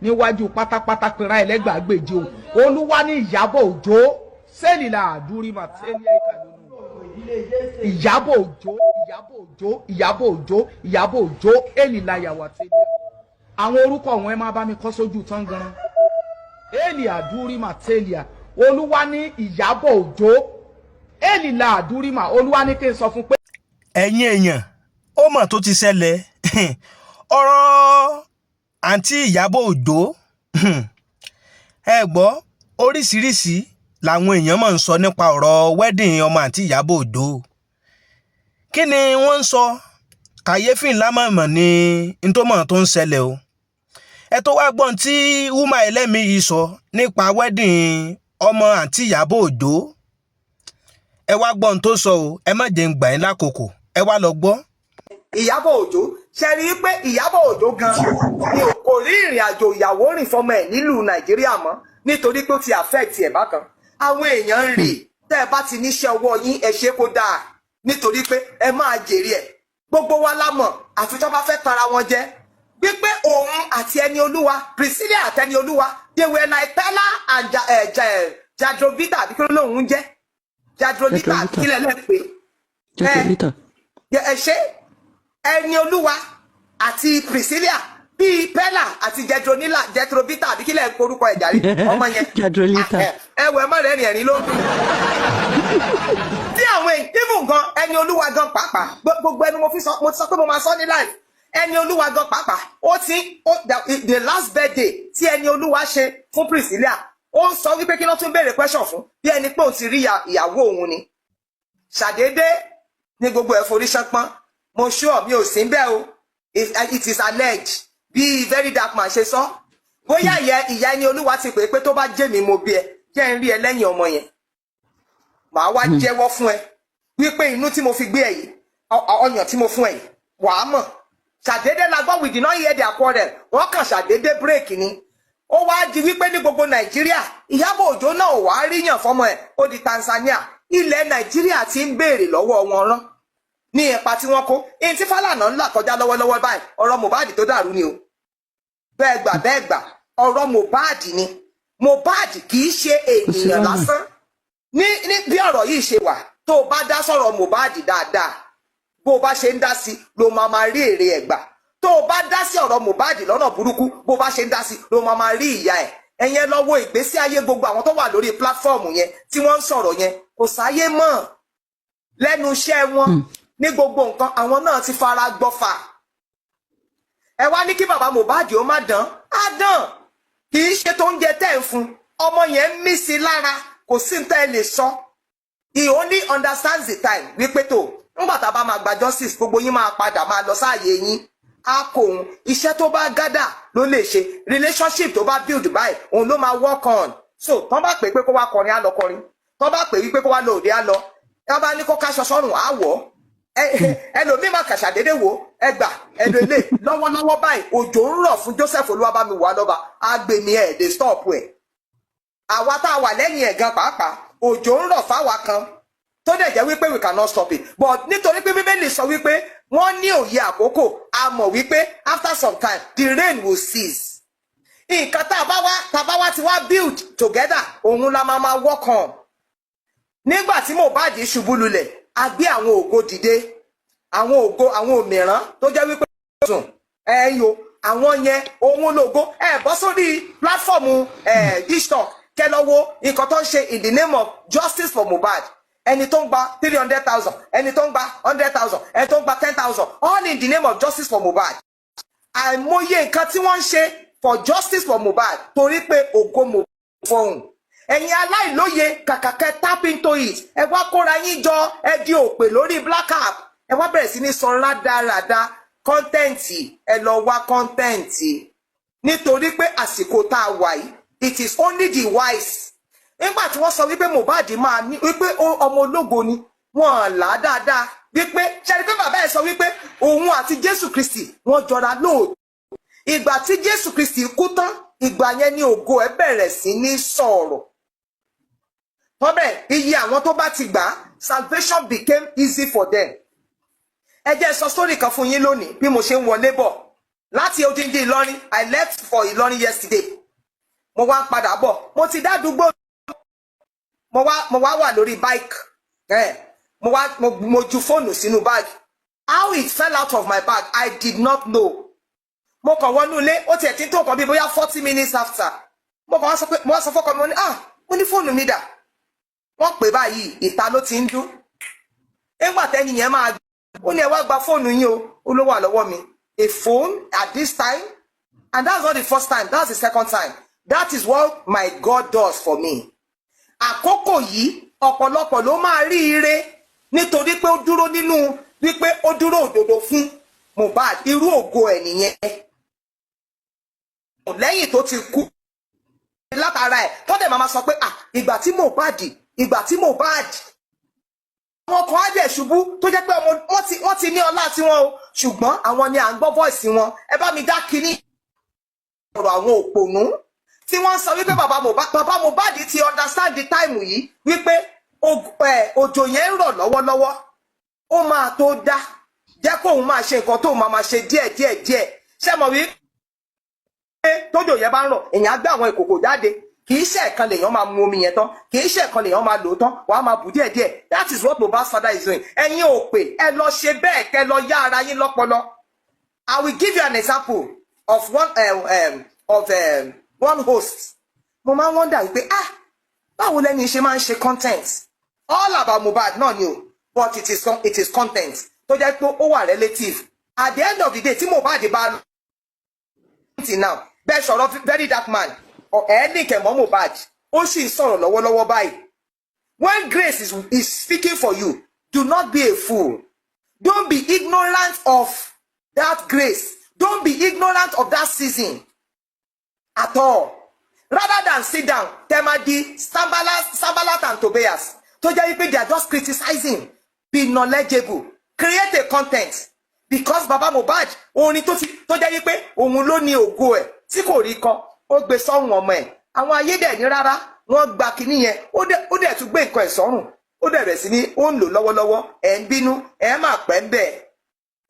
níwájú pátápátá pera ẹlẹ́gbàgbèje o Olúwa ní Iyabo Ojo sẹ́lìlà àdúrímà tẹ́lẹ̀ ìkàlónú Iyabo Ojo Iyabo Ojo Iyabo Ojo Iyabo Ojo èlìlà yàwà tẹ́lẹ̀ àwọn orúkọ wọn ẹ máa bá mi kọ sójú tán gan èlì àdúrímà tẹ́lẹ̀ Olúwa ní Iyabo Ojo èlìlà àdúrímà Olúwa ní kí n sọ fún pé. ẹ̀yin èèyàn ó mọ̀ tó ti ṣẹlẹ̀ ọ̀rọ̀ àǹtí Iyabo Ojo ẹ gbọ́ oríṣiríṣi làwọn èèyàn máa ń sọ nípa ọ̀rọ̀ wedding ọmọ àǹtí Iyabo Ojo kí ni wọ́n ń sọ kàyéfì ńlá mọ̀mọ́ ní ntọ́mọ̀ tó ń ṣẹlẹ̀ o ẹ tó wá gbọ́n tí wúmà ẹlẹ́mìí yìí sọ nípa wedding ọmọ àǹtí Iyabo Ojo ẹ wá gbọ́n tó sọ o ẹ má jẹ́ ń gbà yín lákòókò ẹ wá lọ gbọ́. Iyabo Ojo ṣe rí i pé Iyabo Ojo gan ni kò rí ìrìn àjò ìyàwó rìn fọmọ ẹ̀ nílùú Nàìjíríà mọ́ nítorí pé ó ti affect ẹ̀ bákan àwọn èèyàn ń rí tẹ́ ẹ bá ti níṣẹ́ ọwọ́ yín ẹ ṣe kó dáa nítorí pé ẹ máa jèrè ẹ̀ gbogbo wa lámọ̀ àfi tó bá fẹ́ tara wọn jẹ wípé òun àti ẹni olúwa Priscilla àti ẹni olúwa they were like Pella and Jadrobita àbí kí ló lóun jẹ́ Jadrobita àbí kí lẹ́lẹ́ pé ẹ ṣe ẹni olúwa àti Priscilla bíi Pella àti Jadrobita àbí kí lẹ́ korúkọ ẹ̀ jàre ọmọ yẹn ẹwẹ́ mọ́ rẹ̀ rìn ló ń dùn tí àwọn èèyàn gan ẹni olúwa gan pàápàá gbogbo ẹni mo ti sọ pé mo máa sọ ní live ẹni olúwa gan pàápàá the last birthday tí ẹni olúwa ṣe fún Priscilla ó ń sọ wípé kí ló tún béèrè question fún bí ẹni pé ó ti rí ìyàwó òun ni ṣàdédé ní gbogbo ẹ̀ forí ṣánpọ́n mo sure mi ò sí bẹ́ẹ̀ o it is alleged bí very dark man ṣe sọ bóyá ìyá ẹni olúwa ti pè pé tó bá jẹ́ mi mo bí ẹ jẹ́ ń rí ẹ lẹ́yìn ọmọ yẹn màá wá jẹ́wọ́ fún ẹ wípé inú tí mo fi gbé ẹ yìí ọyàn tí mo fún ẹ yìí wàá mọ̀ ṣàdédé la gbọ́ we did not hear their quarrel wọ́n kàn ṣàdédé break ni ó wá di wípé ní gbogbo Nàìjíríà Iyabo Ojo náà ò wá ríyàn fọmọ ẹ ó di Tanzania ilẹ̀ Nàìjíríà ti ń béèrè lọ́wọ́ wọn rán ní ipa tí wọ́n kó èyí tí Fálànà ńlá kọjá lọ́wọ́lọ́wọ́ báyìí ọ̀rọ̀ Mohbad tó dàrú ni o bẹ́ẹ̀ gbà ọ̀rọ̀ Mohbad ni Mohbad kì í ṣe ènìyàn lásán ní bí ọ̀rọ̀ yìí ṣe wà tó o bá dá sọ̀rọ̀ Mohbad dáadáa bó o bá ṣe ń dá sí ló máa rí èrè ẹ̀gbà tó o bá dá sí ọ̀rọ̀ Mohbad lọ́nà burúkú bó o bá ṣe ń dá sí ló máa rí ìyà ẹ̀ ẹ̀yẹn lọ́wọ́ ìgbésí ayé gbogbo àwọn tó wà lórí pílátífọ́ọ̀mù yẹn tí wọ́n ń sọ̀rọ̀ yẹn kò sáyé mọ́ lẹ́nu iṣẹ́ wọn ní gbogbo nǹkan àwọn náà ti fara gbọ́fà ẹ wá ní kí bàbá Mohbad ó má dán á dán kì í ṣe tó ń jẹ tẹ́ ń fún ọmọ yẹn ń mí sí lára kò sí ní tẹ́ ẹ lè sọ he only understands the time wípé tó ńgbà tá a bá máa gba justice gbogbo yín máa padà máa lọ sáàyè yín á kó òun iṣẹ́ tó bá gádà ló lè ṣe relationship tó bá build báyìí òun ló máa work on so tán bá pè pé kó wá kọrin á lọ kọrin tán bá pè wípé kó wá lọ òde á lọ tán bá ní kó káṣọ sọ́rùn á wọ̀ ẹlòmíì máa kàṣà dédé wo ẹgbà ẹnu ilé lọ́wọ́lọ́wọ́ báyìí òjò ń rọ̀ fún Joseph Olúwabámiwà lọ́ba agbèmí ẹ̀ dé stop ẹ̀ àwa tá a wà lẹ́yìn ẹ̀ gan pàápàá òjò ń rọ̀ fáwa kan tó dẹ̀ jẹ́ wípé we cannot stop it but nítorí pé Bíbélì sọ wípé wọ́n ní òye àkókò a mọ̀ wípé after some time the rain will cease nǹkan tá a bá wá ti wá build together òun la máa work on nígbà tí Mohbad ṣubú lulẹ̀ a gbé àwọn ògo dìde àwọn òmìrán tó jẹ́ wípé sùn ẹ̀yọ àwọn yẹn òun lògo bọ́ sórí pláfọ́ọ̀mù TikTok kẹlọ́wọ́ nǹkan tó ń ṣe in the name of justice for Mohbad ẹni tó ń gba 300,000 ẹni tó ń gba 100,000 ẹni tó ń gba 10,000 all in the name of justice for Mohbad àìmọye nǹkan tí wọ́n ń ṣe for justice for Mohbad torí pé ògo Mohbad fọhùn ẹ̀yin aláìlóye kàkàkẹ́ tap into it ẹ wá kóra yín jọ ẹ di òpè lórí black app ẹ wá bẹ̀rẹ̀ sí ní sọ rádaràda kọ́ńtẹ́ǹtì ẹ lọ wá kọ́ńtẹ́ǹtì nítorí pé àsìkò tá a wà yìí it is only the wise nígbà tí wọ́n sọ wípé Mohbad máa ní wípé ọmọ ológo ni wọ́n là á dáadáa wípé ṣe ni pé bàbá ẹ̀ sọ wípé òun àti Jésù Kristi wọ́n jọra lóòótọ́ ìgbà tí Jésù Kristi kú tán ìgbà yẹn ni ògo ẹ̀ bẹ̀rẹ̀ sí ní sọ̀rọ̀ tọ́bẹ̀ iye àwọn tó bá ti gbà salvation became easy for them ẹ jẹ́ sọ sórí kan fún yín lónìí bí mo ṣe ń wọlé bọ̀ láti odindi Ìlọrin. I left for Ìlọrin yesterday. Mo wá padà bọ̀. Mo ti dádúgbò. Mo wá wà lórí bike. Mo ju fóònù sínú bag. How it fell out of my bag, I did not know. Mo kàn wọnú ilé, ó tiẹ̀ tí ń tó kàn bí bóyá 40 minutes after. Mo kàn wá sọ fọ́kọ mi, mo ní mo ní fóònù mi dà. Wọ́n pè báyìí, ìta ló ti ń dún. Nígbà tẹ́ni yẹn máa gbé, ó ní ẹ wá gba fóònù yín o, ó ló wà lọ́wọ́ mi. A phone at this time, and that's not the first time, that's the second time. That is what my God does for me. Àkókò yìí, ọ̀pọ̀lọpọ̀ ló máa rí ire nítorí pé ó dúró nínú wípé ó dúró òdodo fún Mohbad, irú ògo ẹ̀ nìyẹn. Lẹ́yìn tó ti kú látara ẹ̀ tó dẹ̀ máa sọ pé ìgbà tí Mohbad àwọn kan á dẹ̀ ṣubú tó jẹ́ pé wọ́n ti ní ọlá tiwọn o, ṣùgbọ́n àwọn ni à ń gbọ́ voice wọn. Ẹ bá mi dá kíní ọ̀rọ̀ àwọn òpònú tí wọ́n sọ wípé bàbá Mohbad ti understand the time yìí wípé òjò yẹn ń rọ̀ lọ́wọ́lọ́wọ́, ó máa tó dá, jẹ́ kó òun máa ṣe nǹkan tó máa ṣe díẹ̀. Ṣé mọ̀ wí pé tójò yẹn bá ń rọ̀ èèyàn á gbé àwọn ìkòkò jáde, kì í ṣe ẹ̀kan lèèyàn máa mu omi yẹn tán, kì í ṣe ẹ̀kan lèèyàn máa lò ó tán, wàá máa bù díẹ̀. That is what Mohbad's father is doing. Ẹ̀yin ò pé ẹ lọ ṣe bẹ́ẹ̀ kẹ́ lọ yá ara yín lọ́pọlọ. I will give you an example of one host. Mo máa ń wonder wípé báwo lẹ́ni ṣe máa ń ṣe content all about Mohbad náà ni o, but it is content tó jẹ́ pé ó wà relative. At the end of the day tí Mohbad bá lọ until now bẹ́ẹ̀ sọ̀rọ̀ very dark man ẹ̀ẹ́dì kẹ̀mọ́ Mohbad ó sì ń sọ̀rọ̀ lọ́wọ́lọ́wọ́ báyìí. When grace is speaking for you, do not be a fool. Don't be ignorant of that grace. Don't be ignorant of that season at all. Rather than sit down, Temadi, Sambalat and Tobias, tó jẹ́ wípé they are just criticizing. Be knowledgeable. Create a content. Because Baba Mohbad, orin tó jẹ́ wípé òun ló ní ògo ẹ̀ tí kò rí kọ, ó gbé sọ́run ọmọ ẹ̀. Àwọn ayé dẹ̀ ní rárá, wọ́n gba kinní yẹn, ó dẹ̀ tún gbé nǹkan ẹ̀ sọ́run. Ó dẹ̀ bẹ̀rẹ̀ sí ní ó ń lò lọ́wọ́lọ́wọ́, ẹ̀ ń bínú, ẹ̀ máa pẹ́ ń bẹ̀.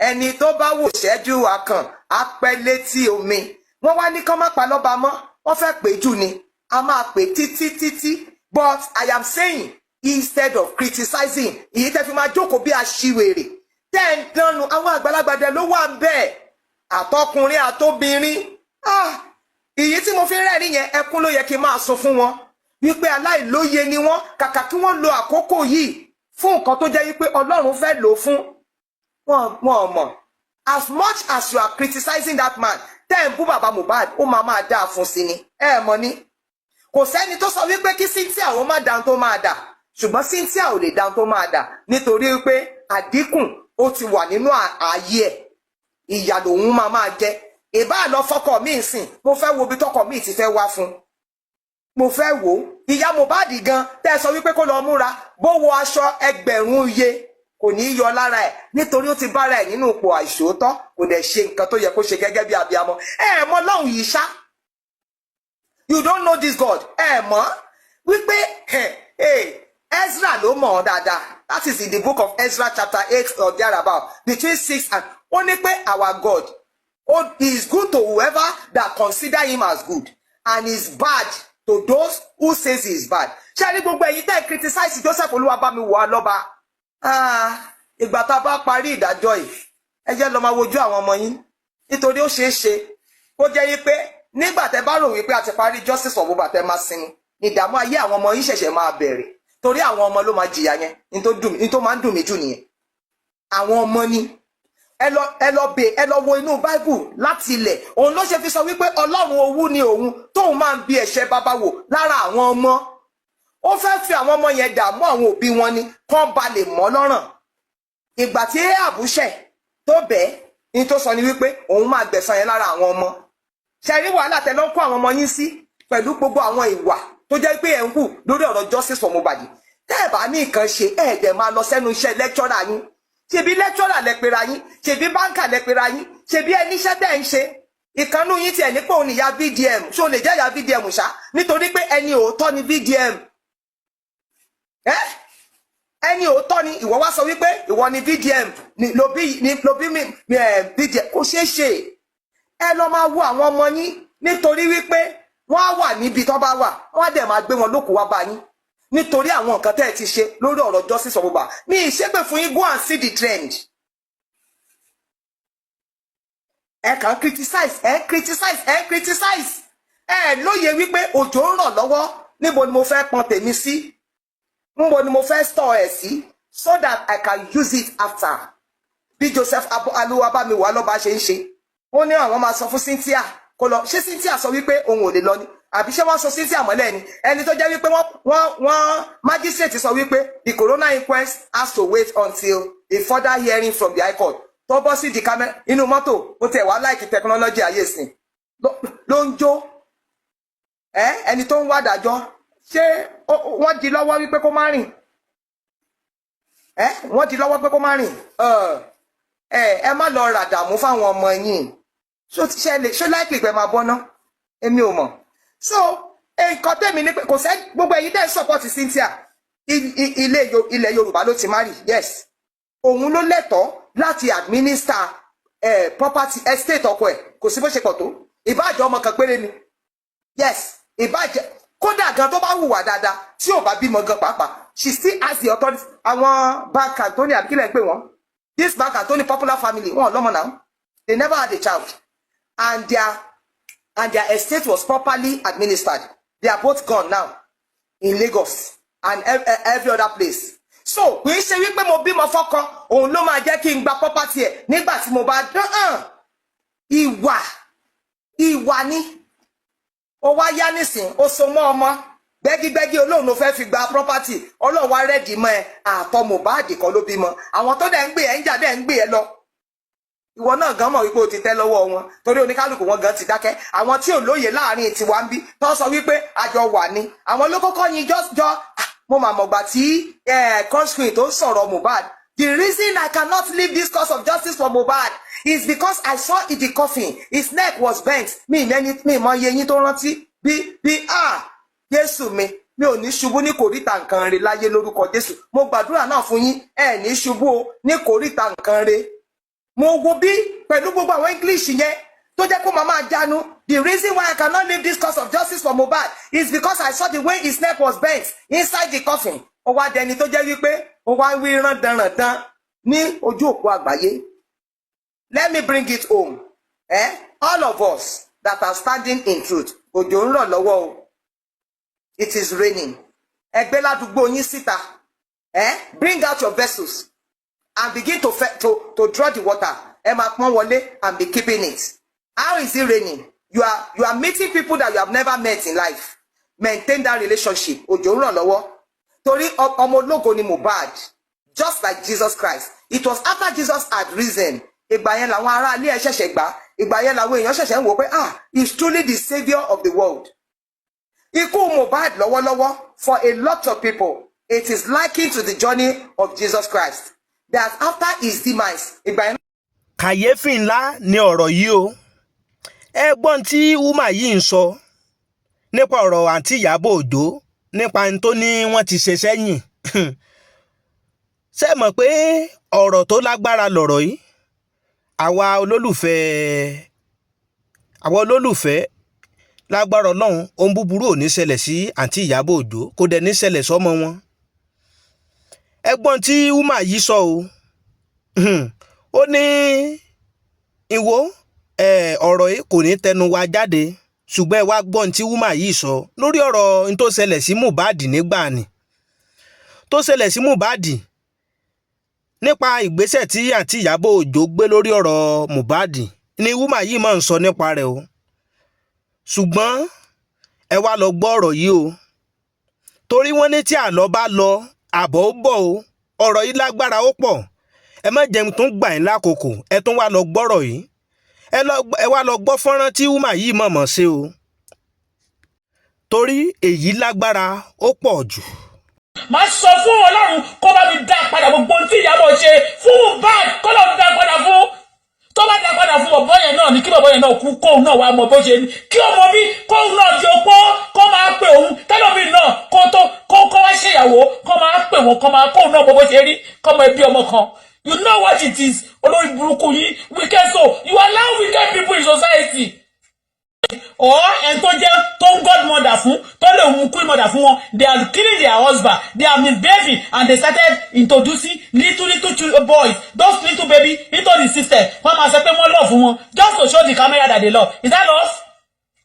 Ẹni tó bá wò ṣẹ́jú akàn, á pẹ́ létí omi. Wọ́n wá ní kán má pa lọ́ba mọ́, wọ́n fẹ́ pè jù ni, a máa pè títí. But I am saying, instead of criticizing, èyí tẹ́ fi máa jókòó bí aṣiwèrè, tẹ́ ń dánu àwọn àgbàlagbà dẹ̀ ló wà ń bẹ̀. Àtọkùnrin àtobìnrin. Èyí tí mo fi rẹ́rìn yẹn, ẹkún ló yẹ kí n máa sọ fún wọn. Wípé aláìlóye ni wọ́n, kàkà kí wọ́n lo àkókò yìí fún nǹkan tó jẹ́ wípé Ọlọ́run fẹ́ lò fún. Wọ́n mọ̀. As much as you are criticizing that man, tẹ́ ń bú bàbá Mohbad, ó máa dáa fún sí ni. Ẹ mọ̀ ni. Kò sẹ́ni tó sọ wípé kí Cynthia ó má dáhùn tó máa dà. Ṣùgbọ́n Cynthia ò lè dáhùn tó máa dà nítorí wípé àdínkù ó ti wà nínú ààyè ẹ̀. Ìyà lòun máa jẹ. Ìbá lọ fọ́kọ mi ìsìn, mo fẹ́ wo bí tọkọ mi ti fẹ́ wá fún. Mo fẹ́ wò. Ìyá Mohbad gan tẹ́ sọ wípé kó lọ múra, bó wọ aṣọ ẹgbẹ̀rún iye kò ní yọ lára ẹ̀ nítorí ó ti bára ẹ̀ nínú ipò àìṣòótọ́, kò dẹ̀ ṣe nǹkan tó yẹ kó ṣe gẹ́gẹ́ bí abiyamọ. Ẹ mọ̀ Ọlọ́run yìí ṣá. You don't know this God. Ẹ mọ̀ wípé Ezra ló mọ̀ dáadáa. That is in the book of Ezra chapter 8 or thereabout, between 6 and ó ní pé our God, he is good to whoever that consider him as good, and is bad to those who says he is bad. Ṣé ní gbogbo ẹ̀yin tẹ́ criticize Joseph Olúwabámi wò á lọ́ba? Ìgbà tá a bá parí ìdájọ́ yìí, ẹ jẹ́ lọ máa wojú àwọn ọmọ yín, nítorí ó ṣeé ṣe kó jẹ́ wípé nígbà tẹ́ bá rò wípé a ti parí justice for Mohbad tẹ́ máa sinmi, ìdààmú ayé àwọn ọmọ yín ṣẹ̀ṣẹ̀ máa bẹ̀rẹ̀, torí àwọn ọmọ ló máa jìyà yẹn, ní tó máa ń dùn mí jù nìyẹn. Àwọn ọmọ ni ẹ lọ wo inú Bible láti ilẹ̀, òun ló ṣe fi sọ wípé Ọlọ́run owú ni òun tóun máa ń bi ẹ̀ṣẹ̀ bàbá wò lára àwọn ọmọ. Ó fẹ́ fi àwọn ọmọ yẹn dààmú àwọn òbí wọn ni kán ba lè mọ́ lọ́rùn. Ìgbà tí àbúṣẹ̀ tó bẹ́ẹ̀ ní tó sọ ni wípé òun máa gbẹ̀san yẹn lára àwọn ọmọ. Ṣé rí wàhálà tẹ́ lọ ń kó àwọn ọmọ yín sí pẹ̀lú gbogbo àwọn ìwà tó jẹ́ pé ẹ̀ ń hù lórí ọ̀rọ̀ justice for Mohbad? Tẹ́ ẹ̀ bá ní nǹkan ṣe, ẹ̀ dẹ̀ máa lọ sẹ́nu iṣẹ́ lecturer yín. Ṣebí lecturer lẹ pera yín, ṣebí banker lẹ pera yín, ṣebí ẹni iṣẹ́ tẹ́ ń ṣe. Ìkànnù yín tiẹ̀ ní pé òun ìyá VDM, ṣé o lè jẹ́ ìyá VDM ṣá? Nítorí pé ẹni òótọ́ ni VDM. Ẹni òótọ́ ni ìwọ wá sọ wípé ìwọ ni VDM ló bí mi VDM. Kò ṣeé ṣe. ẹ lọ máa wo àwọn ọmọ yín nítorí wípé wọ́n á wà níbi tó bá wà wọ́n á dẹ̀ máa gbé wọn lóko wá bá yín nítorí àwọn nǹkan tẹ́ ẹ ti ṣe lórí ọ̀rọ̀ justice for Mohbad. Mi ìṣépè fún yín, go and see the trend. Ẹ kàn criticize, criticize. Ẹ lóye wípé òjò ń rọ̀ lọ́wọ́, níbo ni mo fẹ́ pọn tèmi sí? Níbo ni mo fẹ́ store ẹ̀ sí? So that I can use it after. Bí Joseph Aluwabamiwa lọ́ba ṣe ń ṣe. Ó ní àwọn máa sọ fún Cynthia kó lọ. Ṣé Cynthia sọ wípé òun ò lè lọ ni? Àbí ṣé wọ́n sọ Cynthia mọ́lẹ̀ ni? Ẹni tó jẹ́ wípé wọ́n magistrate sọ wípé the coroner inquest has to wait until a further hearing from the High Court. Tó bọ́ sí di camera inú mọ́tò, ó tẹ̀ wá láìkí technology ayé sìn. Ló ń jó. Ẹni tó ń wá dájọ́, ṣé wọ́n di lọ́wọ́ wípé kó má rìn? Wọ́n di lọ́wọ́ pé kó má rìn. Ẹ má lọ ràdàmú fáwọn ọmọ yín. Ṣó láìpẹ́ pé máa bọ́ná? Èmi ò mọ̀. So, nǹkan tẹ́mi ní pé kò sẹ́ gbogbo ẹ̀yin tẹ́ ń support Cynthia. Ilẹ̀ Yorùbá ló ti marry, yes. Òun ló lẹ́tọ̀ọ́ láti administer property estate ọkọ ẹ̀. Kò sí bó ṣe pọ̀ tó. Ìbáàjẹ́ ọmọ kan péré ni. Yes, ìbáàjẹ́ kódà gan tó bá hùwà dáadáa tí ò bá bímọ gan pàápàá, she still has the authority. Àwọn Bank Anthony àbíkílẹ̀ ń pè wọ́n. This Bank Anthony popular family, wọn lọ́mọ náà. They never had a child. And their estate was properly administered. They are both gone now in Lagos and every other place. So, kì í ṣe wípé mo bímọ fọ́kọ, òun ló máa jẹ́ kí n gba property ẹ̀ nígbà tí mo bá dán. Ìwà ni. Ó wá yá nísìn, ó so mọ́ ọmọ. Gbẹ́gígbẹ́gí Ọlọ́run ló fẹ́ fi gba property. Ọlọ́run wá rẹ́dì mọ́ ẹ, àtọ Mohbad kan ló bímọ. Àwọn tó dẹ̀ ń gbé ẹ ń jà dẹ̀ ń gbé ẹ lọ. Ìwọ náà gan mọ̀ wípé o ti tẹ́ lọ́wọ́ wọn torí oníkálùkù wọn gan ti dákẹ́. Àwọn tí ò lóye láàrin tiwa ń bí tó sọ wípé àjọ wà ní. Àwọn ló kọ́kọ́ yin jọ mo mà mọ̀gbà tí conscreen tó ń sọ̀rọ̀ Mohbad. The reason I cannot leave this cause of justice for Mohbad is because I saw in the coffin his neck was bent. Mi mọ iye yín tó rántí bí Jésù mi ò ní ṣubú ní kòríta nǹkan rẹ̀ láyé lórúkọ Jésù. Mo gbàdúrà náà fún yín ẹ ní ṣubú o ní kòríta nǹkan rẹ̀. Mo wo bí pẹ̀lú gbogbo àwọn English yẹn tó jẹ́ kó máa jánu. The reason why I cannot leave this cause of justice for Mohbad is because I saw the way his neck was bent inside the coffin. Ó wá dẹni tó jẹ́ wípé ó wá ń wí rándanràndan ní ojú òpó àgbáyé. Let me bring it home. All of us that are standing in truth. Òjò ń rọ̀ lọ́wọ́ o. It is raining. Ẹgbẹ́ ládùúgbò yín síta. Bring out your vessels and begin to draw the water. Ẹ máa pọ́n wọlé and be keeping it. How is it raining? You are meeting people that you have never met in life. Maintain that relationship. Òjò ń rọ̀ lọ́wọ́. Torí ọmọ ológo ni Mohbad. Just like Jesus Christ. It was after Jesus had risen. Ìgbà yẹn làwọn ará ilé ẹ̀ ṣẹ̀ṣẹ̀ gbà. Ìgbà yẹn làwọn èèyàn ṣẹ̀ṣẹ̀ ń wò pé he's truly the saviour of the world. Ikú Mohbad lọ́wọ́lọ́wọ́ for a lot of people, it is likened to the journey of Jesus Christ. That after his demise, ìgbà yẹn. Kàyéfì ńlá ni ọ̀rọ̀ yìí o. Ẹgbọ́n tí Wúmà yìí ń sọ nípa ọ̀rọ̀ àǹtí Iyabo Ojo nípa ẹni tó ní wọ́n ti ṣe sẹ́yìn. Ṣé mọ̀ pé ọ̀rọ̀ tó lágbára lọ̀rọ̀ yìí? Àwa olólùfẹ́ lágbára Ọlọ́run ohun búburú ò ní ṣẹlẹ̀ sí àǹtí Iyabo Ojo, kò dẹ̀ ní ṣẹlẹ̀ sọ́mọ wọn. Ẹgbọ́n tí Wúmà yìí sọ o. Ó ní ìwọ ọ̀rọ̀ yìí kò ní tẹnu wa jáde, ṣùgbọ́n ẹ wá gbọ́n tí Wúmà yìí sọ lórí ọ̀rọ̀ n tó ṣẹlẹ̀ sí Mohbad nígbà ni. Tó ṣẹlẹ̀ sí Mohbad nípa ìgbésẹ̀ tí àǹtí Iyabo Ojo gbé lórí ọ̀rọ̀ Mohbad ni Wúmà yìí máa ń sọ nípa rẹ̀ o. Ṣùgbọ́n ẹ wá lọ gbọ́ ọ̀rọ̀ yìí o. Torí wọ́n ní tí àlọ́ bá lọ àbọ̀ ó bọ̀ o. Ọ̀rọ̀ yìí lágbára ó pọ̀. Ẹ má jẹun tó ń gbà yín lákòókò. Ẹ tún wá lọ gbọ́rọ̀ yìí. Ẹ wá lọ gbọ́ fọ́nrán tí Wúmà yìí mọ̀mọ́ ṣe o. Torí èyí lágbára ó pọ̀ jù. Màá sọ fún Ọlọ́run kó bá mi dá padà gbogbo tí Iyabo ṣe fún Mohbad kó lọ́ọ́ mi dá padà fún. Tó bá dá padà fún bọ̀bọ́ yẹn náà ni kí bọ̀bọ́ yẹn náà kú kóun náà wá mọ bó ṣe ní. Kí ọmọ mi kóun náà di opó kó máa pè òun tẹ́lọ̀mí náà kó wá ṣèyàwó kó máa pè wọ́n kóun náà bó ṣe rí kó mọ ẹbí ọmọ kan. You know what it is. Olórí burúkú yín, wicked so. You allow wicked people in society. Or and to godmother fún, to le queen mother fún wọn. They are killing their husband. They are misbehaving and they started introducing little boys, those little baby into the system. Wọ́n máa ṣe pé wọ́n love fún wọn just to show the camera that they love. Is that love?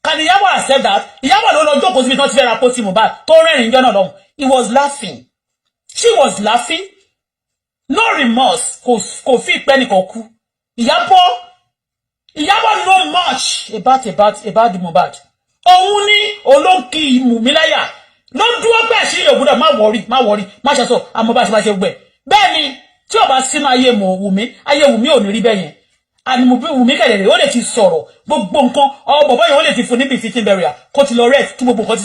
Can Iyabo accept that? Iyabo ló lọ jókòó síbi tó ti fẹ́ ra pósí Mohbad tó rẹ́rìn jọ́nà lọ́hùn. He was laughing. She was laughing. No remorse. Kò fi ìpẹ́ nìkan kú. Iyabo know much about the Mohbad. Òun ni olóńkì ìmùmíláyà. Ló dúró pé àṣírí ògbúdọ̀ má worry, má ṣe sọ àmọ́ bá ṣe gbẹ̀. Bẹ́ẹ̀ ni tí ó bá sínú ayé Wùmí ò ní rí bẹ́ẹ̀ yẹn. And Wùmí kẹ̀lẹ̀ ó lè ti sọ̀rọ̀ gbogbo nǹkan bọ̀bọ̀ yẹn ó lè ti fún níbi fitting burial kó ti lọ rest kí gbogbo nǹkan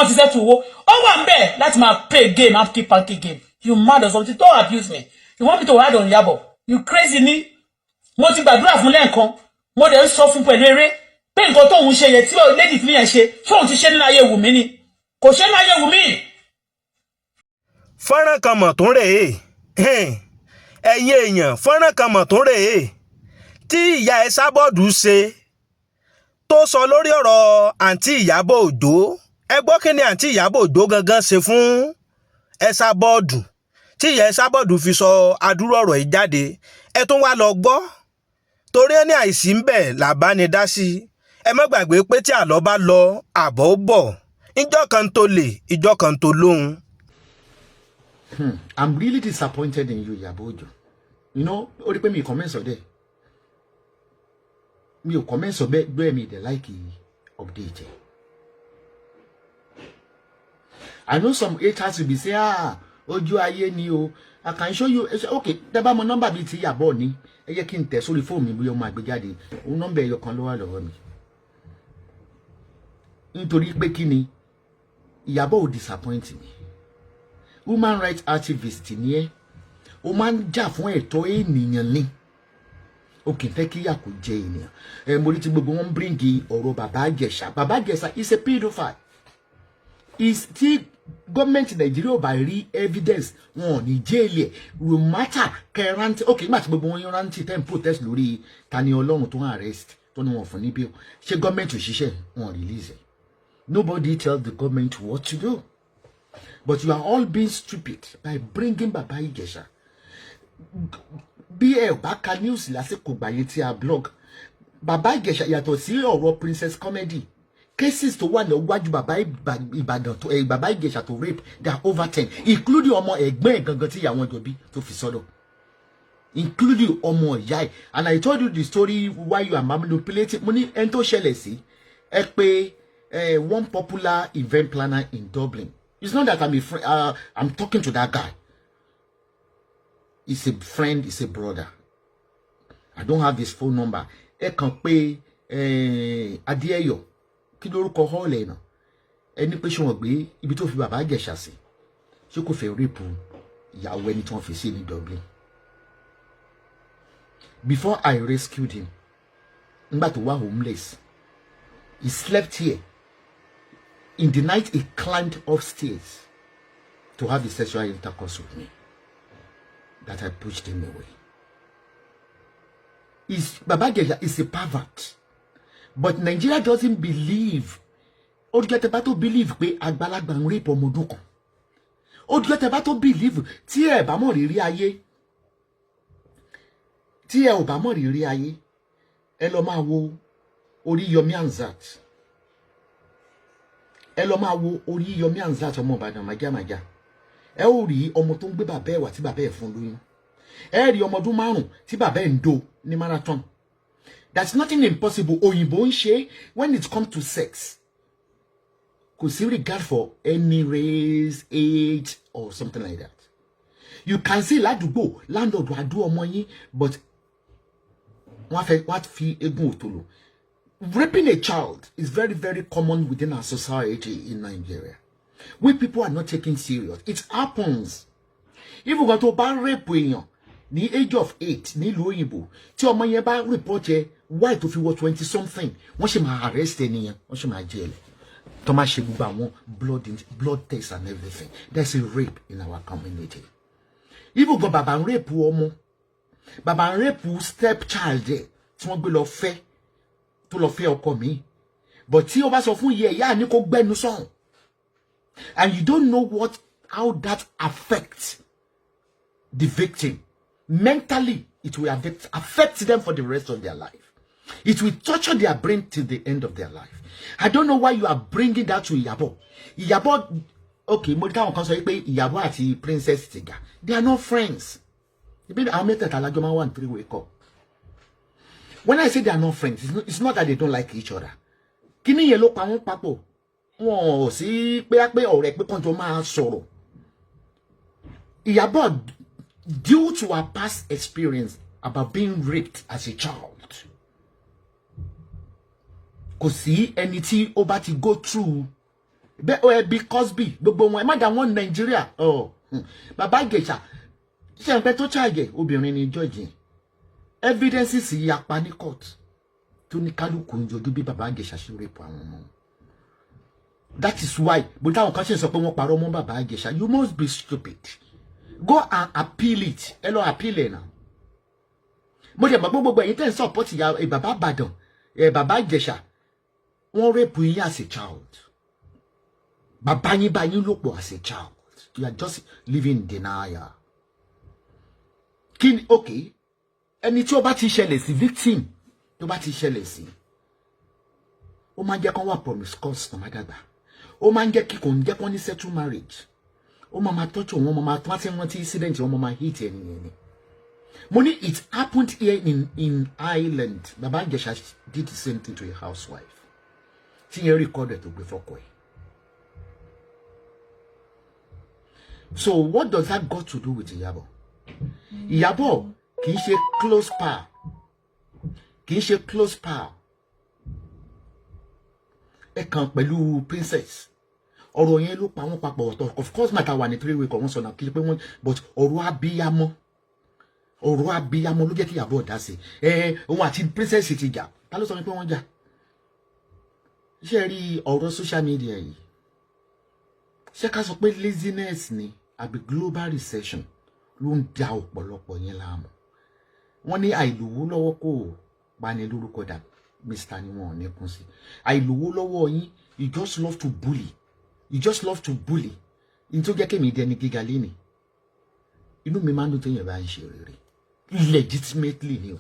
ti settle owó. Ó wà ń bẹ̀ láti máa play game and keep pancake game. You mad or something? Don't abuse me. You want me to ride on Iyabo? You crazy ni? Mo ti gbàdúrà fún lẹ́ẹ̀kan. Mo dẹ̀ ń sọ fún pẹ̀lú eré pé nǹkan tóun ṣe yẹ tí lady fi yẹn ṣe fóun ti ṣe nínú ayé Wùmí ni. Kò ṣe nínú ayé Wùmí. Fọ́nrán kan mọ̀ tó ń rèé. Ẹ̀yin èèyàn, fọ́nrán kan mọ̀ tó ń rèé. Tí ìyá ẹ sábọ́ọ̀dù ṣe tó sọ lórí ọ̀rọ̀ àǹtí Iyabo Ojo. Ẹ gbọ́ kí ni àǹtí Iyabo Ojo gangan ṣe fún ẹ sábọ́ọ̀dù. Tí ìyá ẹ sábọ́ọ̀dù fi sọ adúrú ọ̀rọ̀ yìí jáde. Ẹ tún wá lọ gbọ́. Torí ẹni àìsí ń bẹ̀ làbá ni dá sí. Ẹ má gbàgbé pé tí àlọ́ bá lọ àbọ̀ ó bọ̀. Ìjọ́ kan tó lè, ìjọ́ kan tó lóhun. I'm really disappointed in you, Iyabo Ojo. You know, ó rí pé mi comment sọ dé. Mi ò comment sọ bẹ́ẹ̀ mi dẹ̀ like update. I know some haters will be say, Ojo ayé ni o. I can show you. Okay, tẹ́ bá mọ number bí ti Iyabo ni. Ẹ jẹ́ kí n tẹ̀ sórí phone mi bóyá ó máa gbé jáde. O number ẹyọ kan ló wà lọ́wọ́ mi. Nítorí pé kí ni Iyabo ò disappoint me. Human rights activist ni ẹ́. Ó máa ń jà fún ẹ̀tọ́ ènìyàn ni. Ó kì í fẹ́ kí ìyà kó jẹ ènìyàn. Mo rí tí gbogbo wọn bring ọ̀rọ̀ Baba Ijesha. Baba Ijesha is a pedophile. Is tí gọ́ọ̀mẹ̀ntì Nàìjíríà ò bá rí evidence wọn ò ní jẹ́ẹ̀lì ẹ̀. No matter kẹrántì. Okay, nígbà tí gbogbo wọn rántí ten protest lórí Tani Ọlọ́run tó ń arrest tó ní wọn fún ní bail. Ṣé gọ́ọ̀mẹ̀ntì òṣìṣẹ́ wọn release ẹ̀? Nobody tells the government what to do. But you are all being stupid by bringing Baba Ijesha. Bí ẹ bá ka news lásìkò gbàyè tí a blog Baba Ijesha yàtọ̀ sí ọ̀rọ̀ Princess Comedy cases tó wà lọ́wọ́jú Baba Ìbàdàn tó Baba Ijesha tó rape they are over 10 including ọmọ ẹ̀gbọ́n ẹ̀ gangan tí ìyàwó jọ bí tó fi sọ́dọ̀ including ọmọ ìyá ẹ̀. And I told you the story why you are manipulating. Mo ní ẹni tó ṣẹlẹ̀ sí ẹ pé one popular event planner in Dublin. It's not that I'm a friend. I'm talking to that guy. He's a friend, he's a brother. I don't have his phone number. Ẹ kàn pé Adéyọ̀ kí lórúkọ hall ẹ̀ náà. Ẹni pé ṣé wọ́n gbé ibi tó fi Baba Ijesha sí. Ṣé kò fẹ́ rape ìyàwó ẹni tí wọ́n fi sí ní Dublin. Before I rescued him, nígbà tó wà homeless, he slept here. In the night, he climbed upstairs to have a sexual intercourse with me. That I pushed him away. Baba Ijesha is a pervert. But Nigeria doesn't believe. Ó jẹ́ tẹ́ bá tó believe pé àgbàlagbà ń rape ọmọ ọdún kan. Ó jẹ́ tẹ́ bá tó believe tí ẹ bá mọ̀ rírí ayé. Tí ẹ ò bá mọ̀ rírí ayé. Ẹ lọ máa wo Oríyọmí Hamzat. Ẹ lọ máa wo Oríyọmí Hamzat ọmọ Ìbàdàn májámájá. Ẹ ó rí ọmọ tó ń gbé bàbá ẹ̀ wá tí bàbá ẹ̀ fún lóyún. Ẹ rí ọmọ ọdún 5 tí bàbá ẹ̀ ń do ní marathon. That's nothing impossible. Òyìnbó ń ṣe when it comes to sex. Kò sí regard for any race, age, or something like that. You can see ládùúgbò landlord wá dú ọmọ yín, but wọ́n fi egun òtòlò. Raping a child is very, very common within our society in Nigeria. We people are not taking serious. It happens. If we go to ban rape èèyàn ní age of 8 nílùú òyìnbó, tí ọmọ yẹn bá report ẹ why tó fi wọ 20 something, wọ́n ṣe máa arrest ẹnìyẹn, wọ́n ṣe máa jail. Tó máa ṣe gbogbo àwọn blood tests and everything. There's a rape in our community. If we go bàbá rape ọmọ bàbá ń rape step child ẹ̀ tí wọ́n gbé lọ fẹ́ tó lọ fẹ́ ọkọ mi but tí ó bá sọ fún ìyá ní kó gbẹ́nu sọ̀hún and you don't know how that affects the victim mentally. It will affect them for the rest of their life. It will torture their brain till the end of their life. I don't know why you are bringing that to Iyabo. Iyabo, okay, mo ta kan sọ pé Iyabo àti Princess Tiga, they are not friends. When I say they are not friends, it's not that they don't like each other. Kini yẹn ló pa wọ́n papọ̀. Wọ́n sì pé ọ̀rẹ́ pé kan jọ máa sọ̀rọ̀. Iyabo, due to her past experience about being raped as a child, kò sí ẹni tí ó bá ti go through because gbogbo wọn ẹ má dá wọn Nigeria bàbá Ìjẹ̀ṣà ṣe ń pẹ́ tó ṣàyẹ̀ obìnrin ní George evidences yapa ní court tó ní kálukú ń jojú bí bàbá Ìjẹ̀ṣà ṣe rape àwọn ọmọ. That is why bó táwọn kan ṣe sọ pé wọ́n parọ́ mọ́ bàbá Ìjẹ̀ṣà, you must be stupid. Go and appeal it. Hello, appeal it now. Mo de gbogbo ẹ̀yin tẹ́ ń support ya bàbá Ìbàdàn, bàbá Ìjẹ̀ṣà. Wọ́n rape yín as a child. Bàbá yín bá yín lò pọ̀ as a child. You are just living in denial. Okay. Ẹni tí ó bá ti ṣẹlẹ̀ sí victim, tó bá ti ṣẹlẹ̀ sí. Ó máa ń jẹ́ kó wà promiscuous tó máa dàgbà. Ó máa ń jẹ́ kí kò ń jẹ́ kó ní settle marriage. Oh mama touch on mama twenty incident on mama hit any. Money it happened here in Ireland. Baba Ìjẹ̀ṣà did the same thing to a housewife. She recorded to before koi. So what does that got to do with Iyabo? Iyabo kì í ṣe close pal. Kì í ṣe close pal. Ẹ kàn pẹ̀lú princess. Ọ̀rọ̀ yẹn ló pa wọ́n papọ̀ ọ̀tọ̀. Of course mata wà ní 3 week wọ́n sọ na kí pé wọ́n but ọ̀rọ̀ abiyamọ ló jẹ́ kí Iyabo dá sí. Òun àti princess ti jà. Ta ló sọ pé wọ́n jà? Ṣé rí ọ̀rọ̀ social media yìí? Ṣé ká sọ pé laziness ni àbí global recession ló ń da ọ̀pọ̀lọpọ̀ yẹn láàmú. Wọ́n ní àìlówó lọ́wọ́ kò bani lórúkọ dà. Mr. ni wọ́n ní kún sí. Àìlówó lọ́wọ́ yín, you just love to bully. You just love to bully. Into jẹ́ kemi dẹni gíga leni. Inú mi máa ń dùn téèyàn bá ń ṣe rere. Legitimately ni o.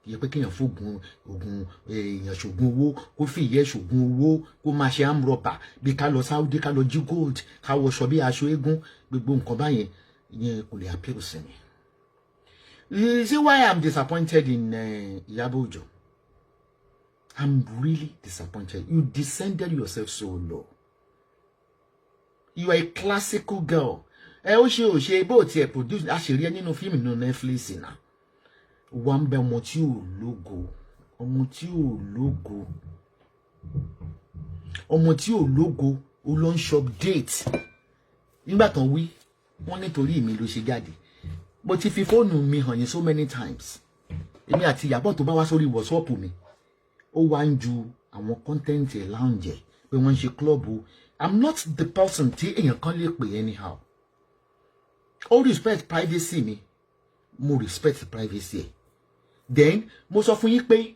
Yẹ pé kéèyàn fógun ogun èèyàn ṣògùn owó, kó fi ìyẹ́ ṣògùn owó, kó máa ṣe amrọ̀pà bí ká lọ Saudi ká lọ jí gold, ká wọṣọ bí aṣọ eégún, gbogbo nǹkan báyẹn yẹn kò lè appeal sí mi. You see why I'm disappointed in Iyabo Ojo? I'm really disappointed. You descended yourself so low. You are a classical girl. Ó ṣe bó ti produce àṣírí nínú fíìmù nínú Netflix na. Wọ́n bẹ ọmọ tí ò lógo. Ọmọ tí ò lógo. Ọmọ tí ò lógo ó lọ ń shop date. Nígbà tán wí, wọ́n nítorí mi ló ṣe jáde. Mo ti fi fóònù mi hàn yín so many times. Èmi àti Iyabo tó bá wá sórí WhatsApp mi. Ó wá ń ju àwọn content ẹ̀ lounge pé wọ́n ń ṣe club o. I'm not the person tí èèyàn kan lè pè anyhow. All respect privacy mi. Mo respect privacy ẹ̀. Then mo sọ fún yín pé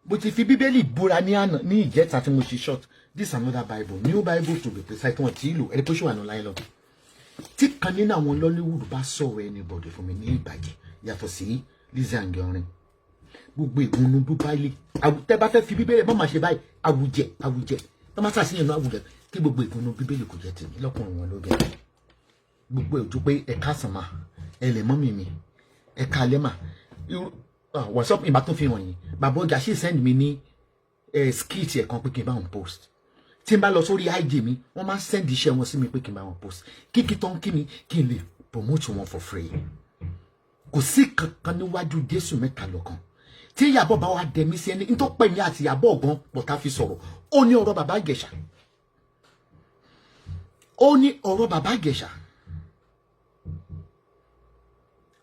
mo ti fi Bíbélì búra ní àná ní ìjẹta tí mo ṣe short. This is another Bible, new Bible to be precise. Wọ́n ti lò ẹni pé ṣó wà ní láìlọ. Tí kan nínú àwọn Lollywood bá sọ̀rọ̀ anybody fún mi ní ìbàjẹ́ yàtọ̀ sí Lizzy Anjorin. Gbogbo ìgúnnú Bíbélì. Tẹ́ bá fẹ́ fi Bíbélì bá máa ṣe báyìí àwùjẹ. Tọ́ máa ṣàṣìyàn náà àwùjẹ kí gbogbo ìgúnnú Bíbélì kò jẹ́ tèmi lọ́kùnrin wọn lóbìnrin. Gbogbo ojú pé ẹ̀ka sànmà ẹlẹ́mọ́ mi ẹ̀ka lẹ́mà. WhatsApp ìbá tó fi wọ̀nyí. Bàbá ọjà sì send mi ní skit ẹ̀ kan pé kí n bá wọn post. Tí n bá lọ sórí IG mi, wọ́n máa send iṣẹ́ wọn sí mi pé kí n bá wọn post. Kíkí tán kí mi kí n lè promote wọn for free. Kò sí kankan níwájú Jésù mẹ́ta lọ́kan. Tí Iyabo bá wá dẹ̀mí sí ẹni tó pè mí àti Iyabo ọ̀gán pọ̀tá fi sọ̀rọ̀. Ó ní ọ̀rọ̀ bàbá Ìjẹ̀ṣà.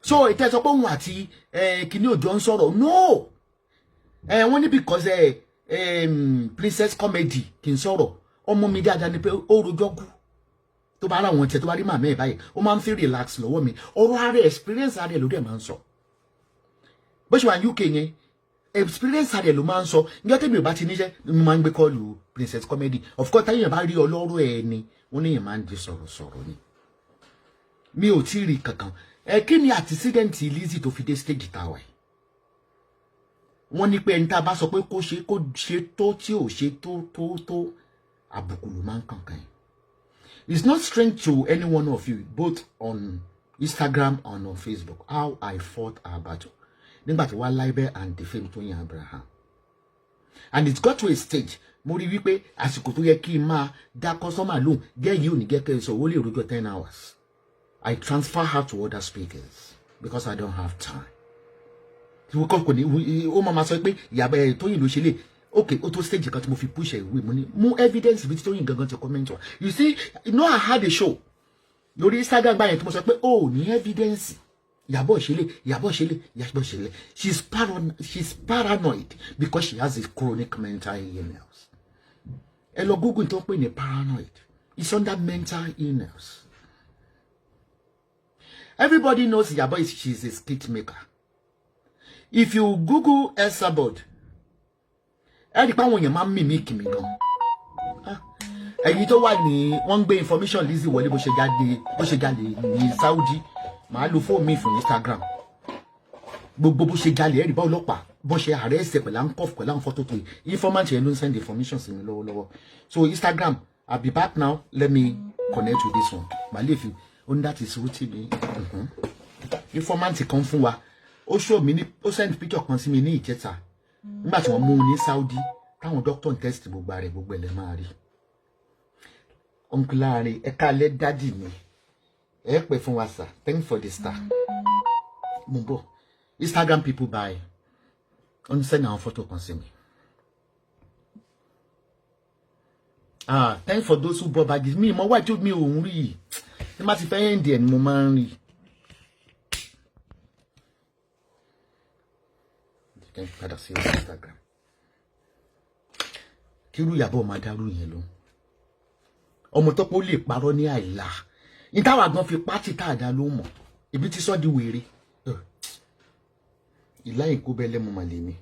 So it is upon what Kini Ojo ń sọ̀rọ̀. No. Wọ́n ní because princess comedy kì í sọ̀rọ̀. Ọmọ mi dáadáa ni pé ó rojọ́ kú. Tó bá ra wọn tẹ́ tó bá rí màmá ẹ̀ báyìí, ó máa ń feel relax lọ́wọ́ mi. Ọ̀rọ̀ ara experience ara ẹ̀ ló dẹ̀ máa ń sọ. bó ṣe wà ní UK yẹn experience rẹ̀ ló máa ń sọ níjọ́ tẹ́mi ò bá ti níṣẹ́ mo máa ń gbé kọ́ọ̀lù Princess Comedy of course táyà bá rí ọlọ́rọ̀ ẹ̀ ni wọ́n ní yẹn máa ń di sọ̀rọ̀ ni mi ò tí ì rí kankan kí ni accident Lizzy tó fi dé stage tàwa ẹ̀ wọ́n ní pé ẹni tá a bá sọ pé kó ṣe tó tí ò ṣe tó àbùkù ló máa ń kankan yẹn. It's not strange to any one of you both on Instagram and on Facebook how I fought our battle nígbà tí wá libel and defame Tóyìn Abraham and it got to a stage mo rí wípé àsìkò tó yẹ kí n máa dá customer lóhùn gẹ́yìí ò ní gẹ́kẹ́ sọ ó lè rojọ́ 10 hours I transfer her to other speakers because I don't have time. Kò ní ó máa sọ pé ìyàbẹ̀ Tóyìn ló ṣe lè okay ó tó stage kan tí mo fi push ẹ̀ ìwé mo ní mú evidence bí Tóyìn gangan ti comment wa you see you know I had a show lórí Instagram báyẹn tí mo sọ pé ó ní evidence Iyabo Ojo she's paranoid because she has a chronic mental illness. Ẹ lọ Google tó ń pè ní paranoid. It's under mental illness. Everybody knows Iyabo she's a skit maker. If you Google Esabod, ẹ rí pé àwọn èèyàn máa ń mimic mi gan. Ẹ̀yin tó wà ní wọ́n ń gbé information Lizzy wọlé bó ṣe jáde ní Saudi. Màá lo fóònù mi fún Instagram. Gbogbo bó ṣe jalè ẹ̀rí bá ọlọ́pàá bó ṣe ààrẹ ẹ̀sẹ̀ pẹ̀lú àǹkọ́f pẹ̀lú àwọn fọ́tò tó yìí. Informant yẹn ló ń send information sí mi lọ́wọ́lọ́wọ́. So Instagram, I'll be back now. Let me connect with this one. Màá lè fi oní that is routine mi. Informant kan fún wa. Ó show mi ní ó send picture kan sí mi ní ìjẹta. Nígbà tí wọ́n mú un ní Saudi, táwọn doctor ń test gbogbo rẹ̀ gbogbo ẹ̀lẹ́ máa rí. Uncle Larry, ẹ káalẹ́ daddy mi. Ẹ pè fún wa sir. Thank you for the star. Mumbo. Instagram people buy. On send our photo kan sí mi. Thank you for those who bought bags. Me, mo wá tí mi ò ń rí. Tí má ti fẹ́ end ẹ̀ ni mo máa ń rí. Kẹ́ padà sí Instagram. Kí irú Iyabo máa dárú yẹn lọ. Ọmọ tó pọ̀ lè parọ́ ní àìlà. Ìtawà gan fi pátì tá àdá ló mọ̀. Ibi tí sọ́ di wèrè. Ìlà ìkó bẹ́lẹ̀ mo mà lè mi.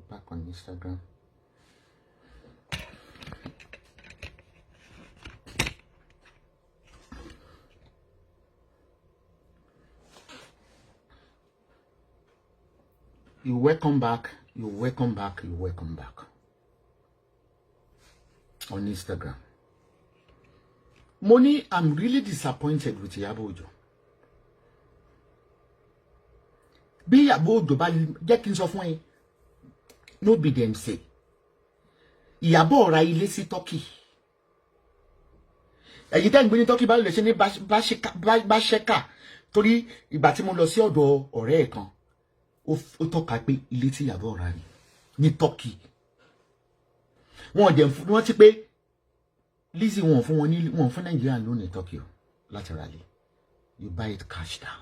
Back on Instagram. You welcome back. On Instagram. Money, I'm really disappointed with Iyabo Ojo. Bí Iyabo Ojo bá jẹ́ kí n sọ fún ẹ, no be them say. Iyabo ra ilé sí Turkey. Ẹ̀yin tẹ́ ń gbé ní Turkey bá lè ṣe ní Basheka torí ìgbà tí mo lọ sí ọ̀dọ̀ ọ̀rẹ́ ẹ̀ kan. Ó tọ́ka pé ilé tí Iyabo ra ní Turkey. Wọ́n ti pé Lizzy wọ́n fún Nigeria loan ní Turkey laterally. You buy it cash down.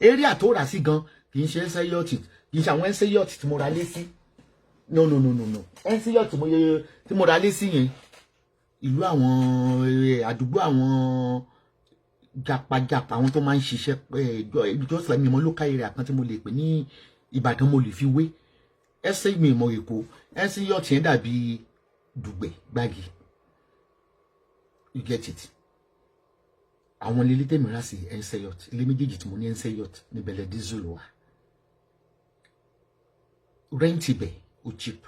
Area tó rà sí gan kì í ṣe ẹsẹ̀ yacht, kì í ṣe àwọn ẹsẹ̀ yacht tí mo ra lé sí. No. Ẹsẹ̀ yacht tí mo ra lé sí yẹn ìlú àwọn àdúgbò àwọn japajapa àwọn tó máa ń ṣiṣẹ́ just like mi mo local area kan tí mo lè pè ní Ìbàdàn mo lè fi wé. Ẹsẹ̀ mi mo Èkó ẹsẹ̀ yacht yẹn dàbí Dùgbẹ̀ Gbági. You get it. Àwọn ilé tèmi rà sí ẹsẹ̀ yacht ilé méjèèjì tí mo ní ẹsẹ̀ yacht ní bẹ̀lẹ̀ diesel wa. Rent ibẹ̀ ó cheap.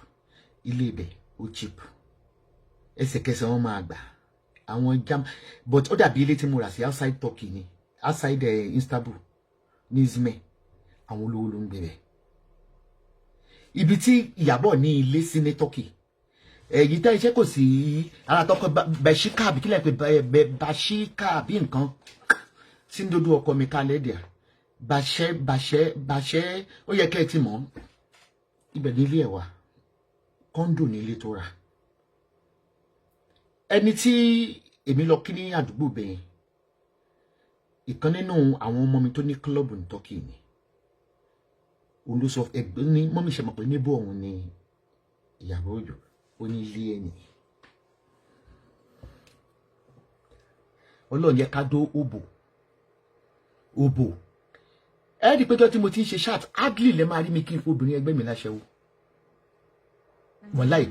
Ilé ibẹ̀ ó cheap. Ẹsẹ̀kẹsẹ̀ wọn máa gbà. Àwọn jam but ó dàbí ilé tí mo rà sí outside Turkey ni outside Istanbul ní Izmir. Àwọn olówó ló ń gbé bẹ̀. Ibi tí Iyabo ní ilé sí ní Turkey. Èyí tẹ́ iṣẹ́ kò sí ara tọkọ Bashika bí kílẹ̀ pé Bashika bí nǹkan tí ń dodo ọkọ mi kalẹ̀ dìá Bàṣẹ́ ó yẹ kẹ́ ẹ ti mọ̀ ibẹ̀ ní ilé ẹ̀ wà kọ́ńdò ní ilé tó rà. Ẹni tí èmi lọ kí ní àdúgbò bẹ́ẹ̀ ìkan nínú àwọn ọmọ mi tó ní club ní Turkey ni òun ló sọ ẹgbẹ́ ní mọ́mí ṣe mọ̀ pé níbo òun ni Iyabo Ojo ó ní ilé ẹni. Ọlọ́run yẹ ká dó òbò ẹ rí pé tó tí mo ti ń ṣe chat hardly lè máa rí mi kí n fún obìnrin ẹgbẹ́ mi láṣẹ́wó wàláì.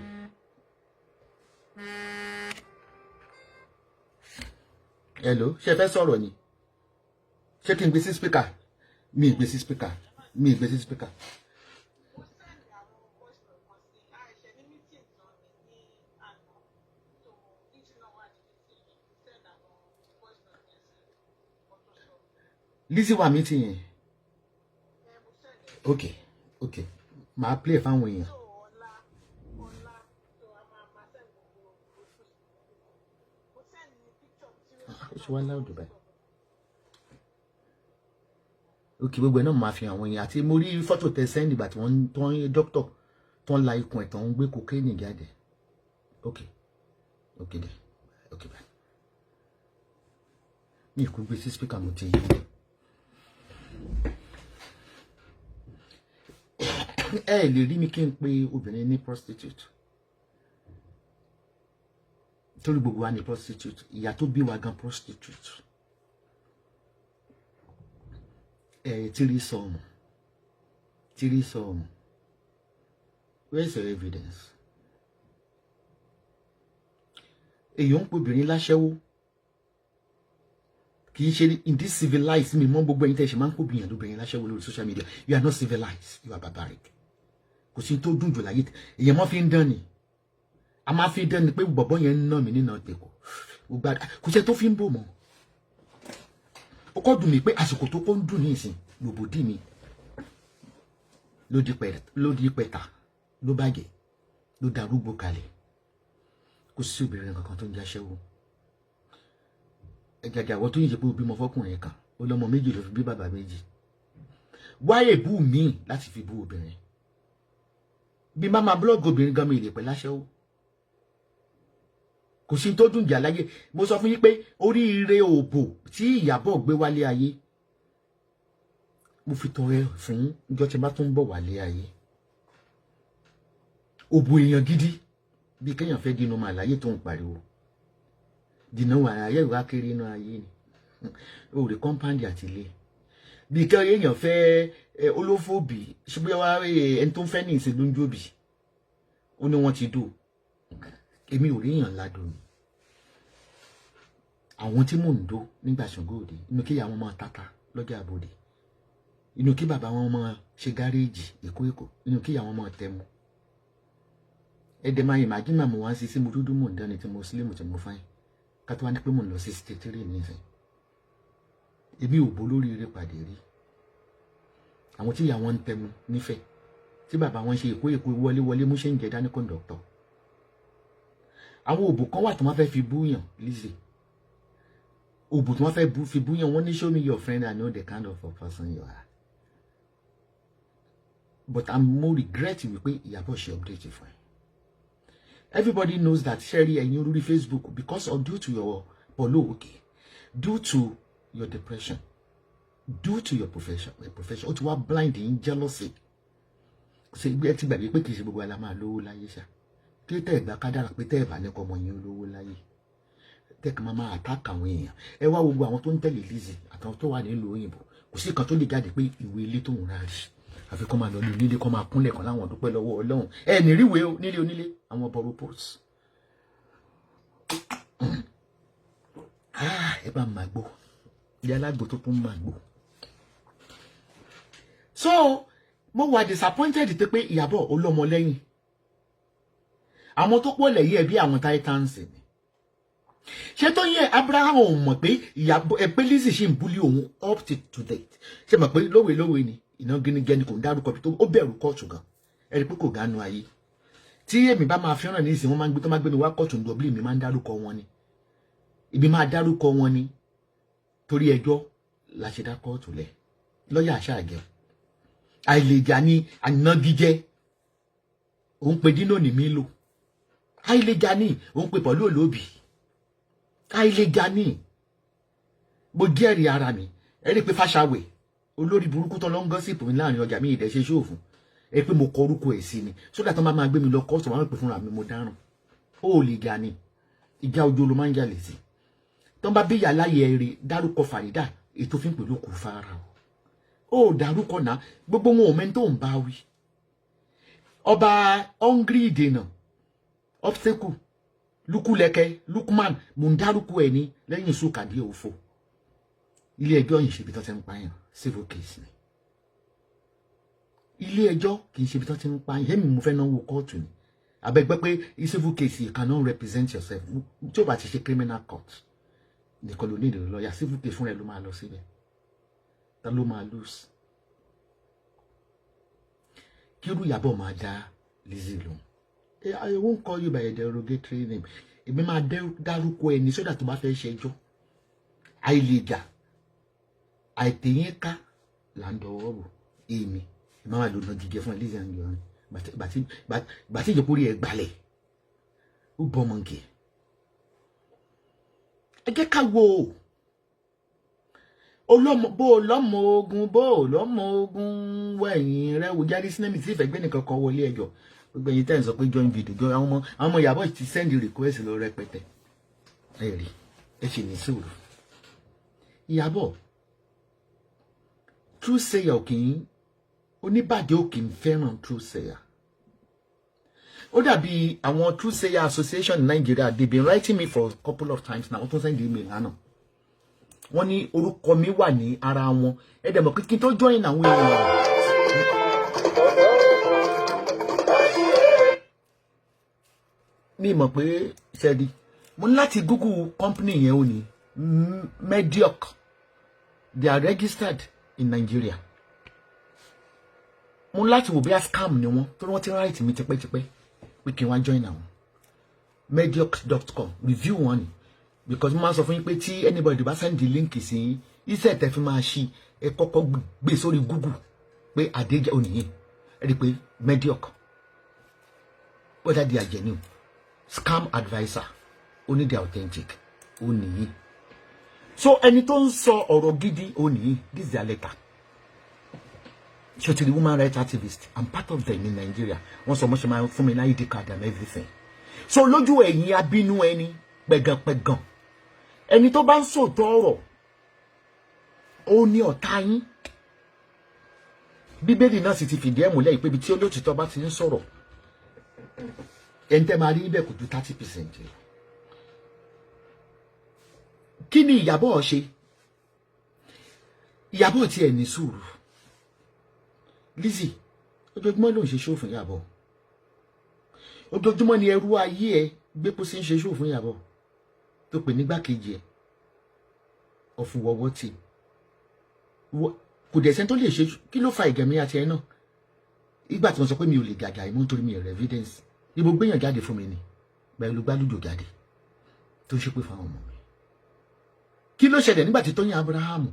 Hello, ṣé fẹ́ sọ̀rọ̀ ni ṣé kí n gbé sí speaker mi ì gbé sí speaker mi ì gbé sí speaker. Lizzy wà meeting yẹn okay okay màá play fáwọn èèyàn. Ó ṣe wá láòdù báyìí. Okay, gbogbo ẹ̀ náà máa fi àwọn èèyàn àti mo rí fọ́tò tẹ sẹ́ndì ìgbà tí wọ́n tán dókítọ̀ tó ń la ikùn ẹ̀ tó ń gbé kokéènì jáde. Okay okay dẹ̀ okay bye. Mi kò gbé sí speaker mo ti yí. Ẹ lè rí mi kí n pe obìnrin ní prostitute torí gbogbo wa ní prostitute ìyá tó bí wa gan prostitute. Tírísọ̀mù where is your evidence? Èèyàn ń pè obìnrin láṣẹ́wó kì í ṣe in this civilized mi mọ́ gbogbo ẹ̀yin tẹ́ ṣe máa ń pè obìnrin lóbìnrin láṣẹ́wó lórí social media. You are not civilized, you are barbaric. Kò sí tó dùn jù láyé èèyàn mọ́ fi ń dán ni a máa fi dán ni pé bọ̀bọ́ yẹn ń ná mi nínú ọ̀tẹ̀kọ̀ kò ṣe tó fi ń bò mọ́. Ó kọ́ dùn mí pé àsìkò tó kọ́ ń dùn ní ìsìn lòbòdì mi ló di pẹ̀tà ló bàjẹ́ ló darúgbó kalẹ̀ kò sí obìnrin kankan tó ń jáṣẹ́wó. Ẹ̀jàjà àwọn tó yìí ṣe pé ó bímọ fọkùnrin kan ó lọ́mọ méjì ló fi bí bàbá méjì wáyé bú mi láti fi bú obìnrin bí máma blọọgì obìnrin gan mi lè pẹ́ láṣẹ́wó. Kò sí tó dùn jà láyé. Mo sọ fún yín pé oríire òbò tí Ìyábọ̀ gbé wálé ayé mo fi tọrẹ fún ìjọ tí bá tún bọ̀ wálé ayé. Òbò èèyàn gidi bí kéèyàn fẹ́ dínú máa láyé tó ń pariwo dínà wà ayé ìwà kiri inú ayé ni o rè kọ́ńpáǹdì àti ilé bí kéèyàn fẹ́ olófòbí ṣùgbọ́n wá ẹni tó ń fẹ́ ní ìsìn ló ń jóbi ó ní wọ́n ti dò èmi ò ríyàn ládùn ni àwọn tí mò ń dó nígbà Ṣàngó Òde inú kí àwọn máa tata lọ́jà àbòdè inú kí bàbá wọn máa ṣe gáréèjì èkó inú kí àwọn máa tẹmu ẹdẹ máa ìmájí màmú wá sí mo dúdú mò ń dání tí mo sílé mo tí mo fáyín ká tó wá ní pé mò ń lọ sí 63 nísìn èmi ò bó lórí eré pàdé rí àwọn tí ìyá wọn ń tẹmu nífẹ̀ẹ́ tí bàbá wọn ṣe èkó wọlé mú ṣe ń jẹ dání kọ́ńdọ̀tọ̀. Àwọn òbò kan wà tí wọ́n fẹ́ fi búyàn Lizzy òbò tí wọ́n fẹ́ fi búyàn wọ́n ní show me your friend I know the kind of a person you are. But I'm more regret wípé Ìyábọ̀ ṣe update fún ẹ. Everybody knows that Sherry ẹ̀yin olórí Facebook because of due to your polo due to your depression due to your profession ó ti wá blind in jealousy ṣe gbé ti gbàgbé pé kì í ṣe gbogbo àlá máa lówó láyé ṣá kí tẹ́ ẹ̀gbá kádàrà pé tẹ́ ẹ̀bà ní kọ́ ọmọ yẹn olówó láyé tẹ́ kí máa attack àwọn èèyàn ẹ wá gbogbo àwọn tó ń tẹ̀lé Lizzy àtàwọn tó wà nílùú òyìnbó kò sí kan tó lè jáde pé ìwé ilé tó ń ra rí àfi kọ́ máa lọ ní onílé kọ́ máa kúnlẹ̀ kan láwọn dúpẹ́ lọ́wọ́ Ọlọ́run ẹ ní ríwé nílé onílé àwọn bọ̀rọ̀ post ẹ bá máa gbọ́ ìyá alágbó tó tún máa gbọ́. So mo wà disappointed pé Ìyábọ̀ olómọ lẹ́yìn àwọn tó pọ̀ lẹ́yìn ẹ̀ bí àwọn Titans ni ṣé tó yẹ Abraham ò mọ̀ pé Ìyábọ̀ pé Lizzy ṣì ń búlí òun up to date ṣe mọ̀ pé lówe ni iná gẹ́nigẹ́ni kò ń dárúkọ tó ó bẹ̀rù kóòtù gan ẹ rí pé kò gánú ayé tí èmi bá máa fẹ́ràn ní ìsìn wọn máa ń gbé tó máa gbé mi wá kóòtù ní Dublin mi máa ń dárúkọ wọn ni ibi máa dárúkọ wọn ni torí ẹjọ́ la ṣe dá kóòtù lẹ̀ lọ́yà àṣàgẹ́ àìlèjà ni ànágíjẹ́ òun pe dínà ní mílò àìlèjà ni òun pe pọ̀lú olóbì àìlèjà ni mo jẹ́rìí ara mi ẹ rí pé Fáṣàwẹ̀ olórí burúkú tó lọ ń gọ́sìpù mi láàrin ọjà mi ìdẹ̀ ṣe ṣòfò ẹ pé mo kọ orúkọ ẹ̀ sí ni sódà tó máa gbé mi lọ kọ́ọ̀tù wọn pè fúnra mi mo dáràn ó lè jà ni ìjà ojú ló máa ń jà lè sí tó ń bá bí ìyá láyé ẹ̀rẹ̀ dárúkọ Fàrídà ètò fi ń pè lókù fara ó dárúkọ náà gbogbo wọn ò mẹ́ni tó ń bá wí ọba hungry dènà obstacle lukulẹkẹ lukman mo ń dárúkọ ẹ ní lẹ́yìn sùkàdí òfò ilé ẹjọ́ yìí ṣe bí tó ti ń pààyàn civil case ni ilé ẹjọ́ kì í ṣe bí tó ti ń pààyàn èmi mo fẹ́ náwó kóòtù ni abẹ́gbẹ́ pé civil case you cannot represent yourself tí ó bá ti ṣe criminal court nìkan ló ní ìdèrò lọ́ọ̀yà civil case fúnra ẹ̀ ló máa lọ síbẹ̀ ta ló máa lose kírú Ìyábọ̀ máa dá Lizzy lóhùn I won't call you by a derogatory name èmi máa dárúkọ ẹni sódà tó bá fẹ́ ṣẹjọ́ àìlèjà àìtẹ̀yìn ká là ń dọwọ́ bò èmi máa lò náà jíjẹ fún Lizzy Anjorin bàtí ìjọpọ̀ rí ẹ gbalẹ̀ ó bọ́ mọ̀nkì ẹ jẹ́ ká wo olọ́mọ ogun wẹ̀yìn rẹ̀ wò jáde sinemi tí ìfẹ́ gbé nìkan kan wọlé ẹjọ́ gbogbo ẹ̀yin tẹ́ ń sọ pé join video jọ àwọn ọmọ Ìyábọ̀ ti send request lọ rẹpẹtẹ ẹ rí ẹ ṣe ní sùúrù Ìyábọ̀ true sayer òkìn oníbàdí òkìn fẹ́ràn true sayer ó dàbí àwọn true sayer association in Nigeria they been writing me for a couple of times now wọ́n tún send email lánàá wọ́n ní orúkọ mi wà ní ara wọn ẹ dẹ̀ mọ̀ pé kí n tó join àwọn èèyàn mi mọ̀ pé ṣẹ́di mo ní láti Google company yẹn ò ní mediocre they are registered in Nigeria mo ní láti wò bí a scam ni wọ́n tó wọ́n ti write mi tipẹ́tipẹ́ pé kí n wá join àwọn mediocre.com review wọn ni because mo máa sọ fún yín pé tí anybody bá send the link sí iṣẹ́ tẹ́ fi máa ṣí ẹ kọ́kọ́ gbé sórí Google pé àdéjẹ́ ònìyàn ẹ rí i pé mediocre whether they are genuine scam advisor only the authentic ònìyàn so ẹni tó ń sọ ọ̀rọ̀ gidi ònìyàn this is their letter so to the woman rights activist I'm part of them in Nigeria wọ́n sọ mọ́ṣẹ́ máa fún mi ní ID card and everything so lójú ẹ̀yin abínú ẹni pẹ̀gànpẹ̀gàn ẹni tó bá ń sòótọ́ ọ̀rọ̀ ó ní ọ̀tá yín bíbélì náà sì ti fìdí ẹ̀ múlẹ̀ pé ibi tí olóòtítọ́ bá ti ń sọ̀rọ̀ ẹni tẹ́ máa rí níbẹ̀ kò ju 30%. kí ni Ìyábọ̀ ṣe Ìyábọ̀ tí ẹ̀ ní sùúrù Lizzy ojoojúmọ́ ló ń ṣe ṣó fún Ìyábọ̀ ojoojúmọ́ ni ẹrú ayé ẹ gbé kó sí ń ṣe ṣó fún Ìyábọ̀ tó pè nígbàkejì ẹ ọ̀fùwọ̀wọ́ tì kò dẹ̀ sẹ́ni tó lè ṣe kí ló fa ìgẹ̀mí àti ẹ náà ìgbà tí wọ́n sọ pé mi ò lè gàgà ìmú nítorí mi ò rẹ̀ evidence ibo gbéyàn jáde fún mi ni pẹ̀lú gbálùdò jáde tó ṣe pé fáwọn ọmọ mi kí ló ṣẹlẹ̀ nígbà tí Tóyìn Abraham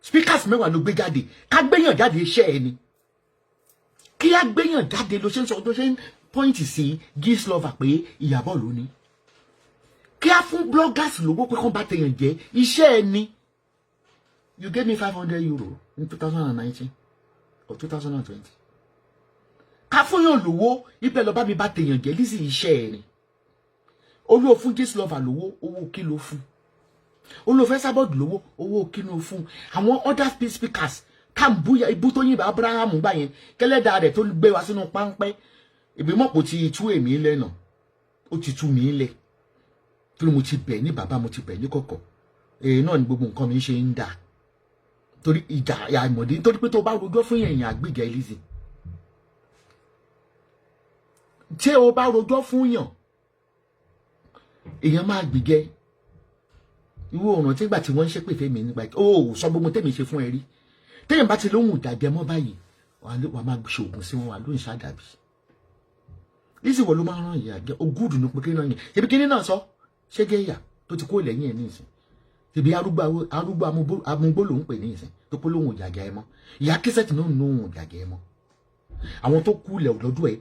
speakers mẹ́wàá ló gbé jáde ká gbéyàn jáde iṣẹ́ ẹ ni kí á gbéyàn jáde ló ṣe ń sọ tó ṣe ń pọ́ìntì sí Gistlover pé Ìyábọ̀ ló ní kí á fún bloggers lówó pé kán bá tèèyàn jẹ́ iṣẹ́ ẹ ni you gave me 500 euro in 2019 or 2020 ká fún yàn lówó ibẹ̀ lọ bá mi bá tèèyàn jẹ́ Lizzy iṣẹ́ ẹ ni olú fún Gistlover lówó owó kí ló fún olú fẹ́ Sábọ̀dù lówó owó kí ló fún àwọn other speakers ká ń búyà ibú tó yìnbọn Abraham gbà yẹn kẹlẹ́dà rẹ̀ tó gbé wa sínú páńpẹ́ ìbímọ̀pọ̀ ti tú èmi lẹ́nà ó ti tú mi lẹ̀ torí mo ti bẹ̀ ní bàbá mo ti bẹ̀ ní kọ̀kọ̀ èyí náà ni gbogbo nǹkan mi ṣe ń dà torí ìjà àìmọ̀dé nítorí pé tó bá rojọ́ fún èèyàn àgbìgẹ́ Lizzy tí o bá rojọ́ fún yàn èèyàn máa gbìgẹ́ ìwọ ọ̀ràn tí gbà tí wọ́n ń ṣépè fẹ́mi nígbà ó sọ gbogbo tèmi ṣe fún ẹ rí téèyàn bá ti lóhùn ìdàjẹ́ mọ́ báyìí wàá máa ṣoògùn sí wọn wà lóyún ṣáàdàbí Lizzy wọ ló máa ràn ìyá jẹ ogúdù ní pínpín náà yẹn ṣebí kíní náà sọ ṣégé ìyá tó ti kó lẹ́yìn ẹ̀ ní ìsìn ṣebí arúgbó amúgbó ló ń pè ní ìsìn tó kó lóhùn ìjàgẹ́ ẹ mọ́ ìyá kíṣẹ́tì náà ń lóhùn ìjàgẹ́ ẹ mọ́ àwọn tó kú lẹ̀ lọ́dún ẹ̀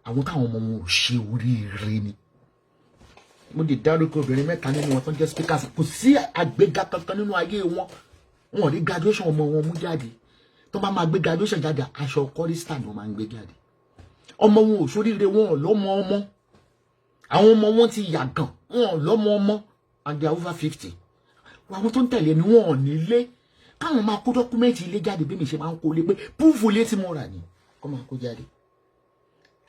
àwọn táwọn ọmọ wọn ò ṣe oríire ni mo lè dárúkọ obìnrin mẹ́ta nínú wọn tó jẹ́ speakers kò sí àgbéga kankan nínú ayé wọn wọn rí graduation ọmọ wọn mú jáde tó bá máa gbé graduation jáde aṣọ kọ́rísítà ni wọ́n máa ń gbé jáde ọmọ wọn ò sóríire wọn ò lọ́mọ ọmọ àwọn ọmọ wọn ti yàgàn wọn ò lọ́mọ ọmọ and they are over 50 àwọn tó ń tẹ̀lé ni wọn ò nílé káwọn máa kó dọ́kúmẹ́ǹtì ilé jáde bí mi ṣe máa ń kó lé pé púùfù ilé tí mo rà ní kọ́ máa kó jáde.